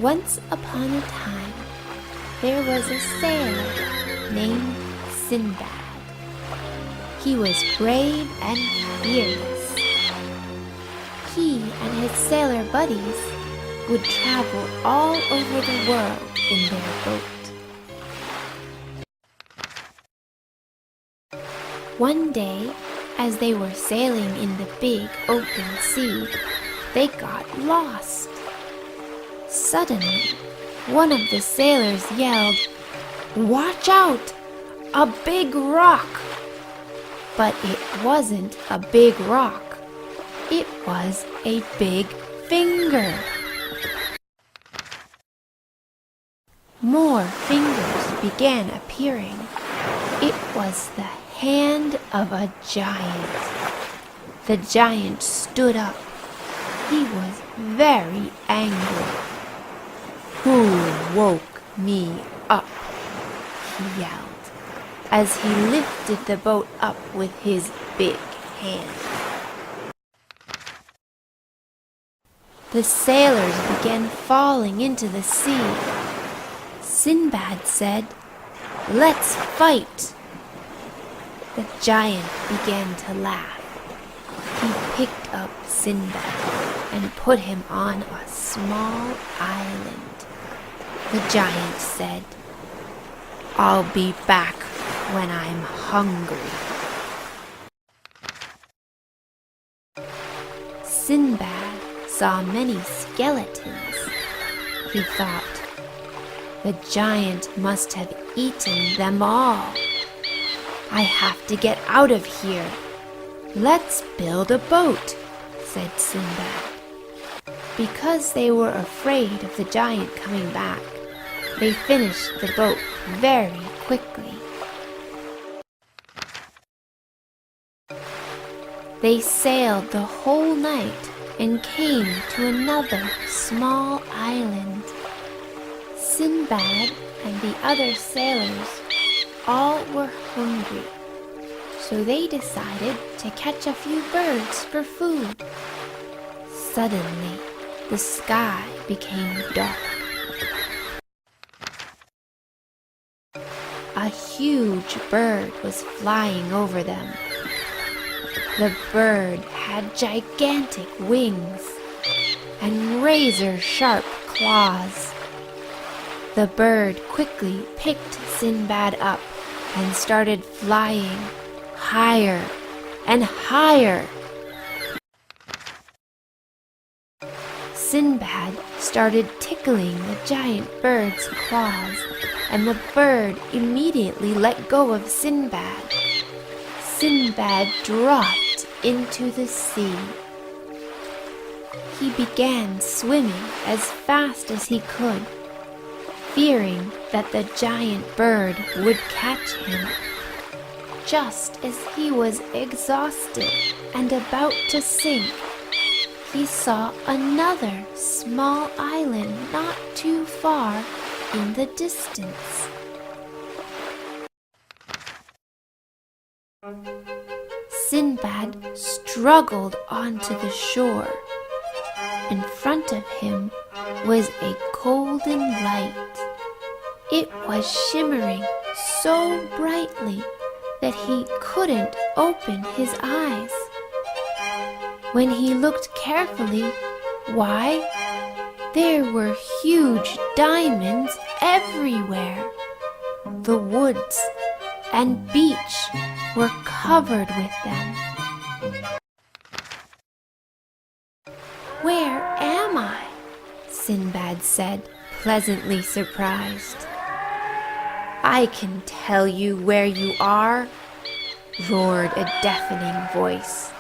Once upon a time, there was a sailor named Sindbad. He was brave and fearless. He and his sailor buddies would travel all over the world in their boat. One day, as they were sailing in the big open sea, they got lost. Suddenly, one of the sailors yelled, "Watch out! A big rock!" But it wasn't a big rock. It was a big finger. More fingers began appearing. It was the hand of a giant. The giant stood up. He was very angry. "Who woke me up?" he yelled, as he lifted the boat up with his big hand. The sailors began falling into the sea. Sindbad said, "Let's fight." The giant began to laugh. He picked up Sindbad and put him on a small island. The giant said, "I'll be back when I'm hungry." Sindbad saw many skeletons. He thought, "The giant must have eaten them all. I have to get out of here. Let's build a boat," said Sindbad. Because they were afraid of the giant coming back, they finished the boat very quickly. They sailed the whole night and came to another small island. Sindbad and the other sailors all were hungry, so they decided to catch a few birds for food. Suddenly, the sky became dark. A huge bird was flying over them. The bird had gigantic wings and razor-sharp claws. The bird quickly picked Sindbad up and started flying higher and higher. Sindbad started tickling the giant bird's claws, and the bird immediately let go of Sindbad. Sindbad dropped into the sea. He began swimming as fast as he could, fearing that the giant bird would catch him. Just as he was exhausted and about to sink, he saw another small island not too far in the distance. Sindbad struggled onto the shore. In front of him was a golden light. It was shimmering so brightly that he couldn't open his eyes. When he looked carefully, why, there were huge diamonds everywhere. The woods and beach were covered with them. "Where am I?" Sindbad said, pleasantly surprised. "I can tell you where you are," roared a deafening voice.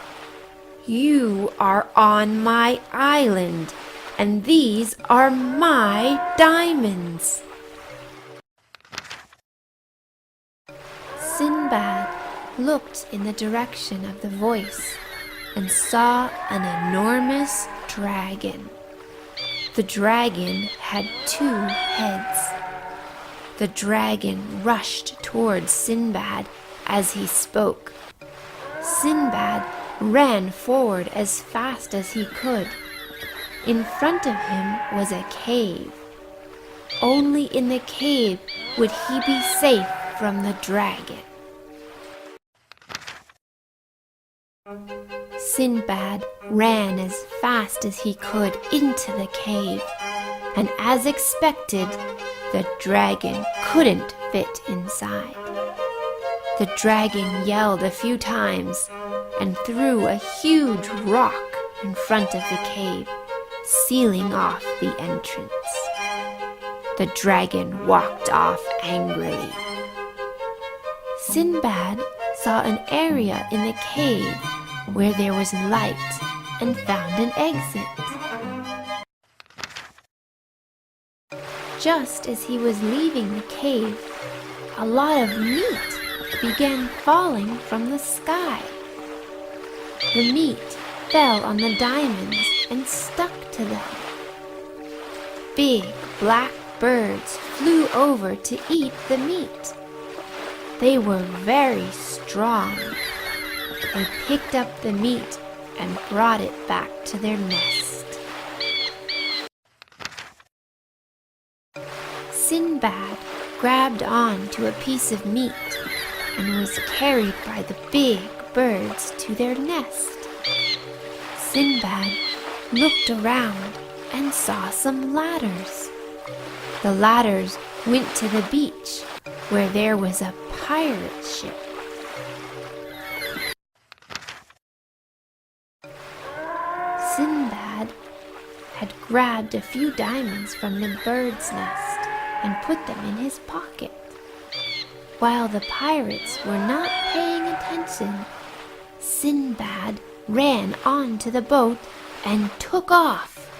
"You are on my island, and these are my diamonds." Sindbad looked in the direction of the voice and saw an enormous dragon. The dragon had 2 heads. The dragon rushed towards Sindbad as he spoke. Sindbad ran forward as fast as he could. In front of him was a cave only in the cave would he be safe from the dragon. Sindbad ran as fast as he could into the cave, and as expected, the dragon couldn't fit inside. The dragon yelled a few times and threw a huge rock in front of the cave, sealing off the entrance. The dragon walked off angrily. Sindbad saw an area in the cave where there was light and found an exit. Just as he was leaving the cave, a lot of meat began falling from the sky. The meat fell on the diamonds and stuck to them. Big black birds flew over to eat the meat. They were very strong. They picked up the meat and brought it back to their nest. Sindbad grabbed on to a piece of meat and was carried by the big birds to their nest. Sindbad looked around and saw some ladders. The ladders went to the beach where there was a pirate ship. Sindbad had grabbed a few diamonds from the bird's nest and put them in his pocket. While the pirates were not paying attention, Sindbad ran onto the boat and took off.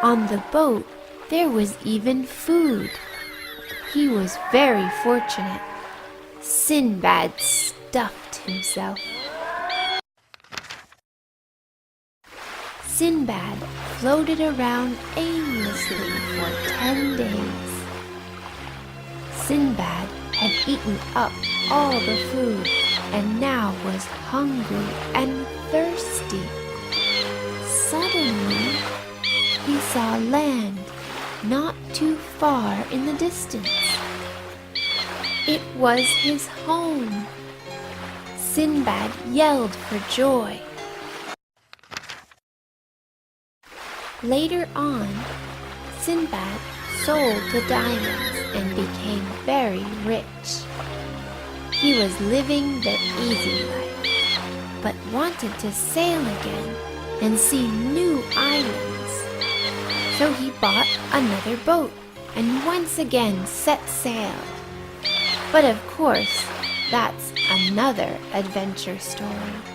On the boat, there was even food. He was very fortunate. Sindbad stuffed himself. Sindbad floated around aimlessly for 10 days. Sindbad had eaten up all the food and now was hungry and thirsty. Suddenly, he saw land not too far in the distance. It was his home. Sindbad yelled for joy. Later on, Sindbad sold the diamonds and became very rich. He was living the easy life, but wanted to sail again and see new islands. So he bought another boat and once again set sail. But of course, that's another adventure story.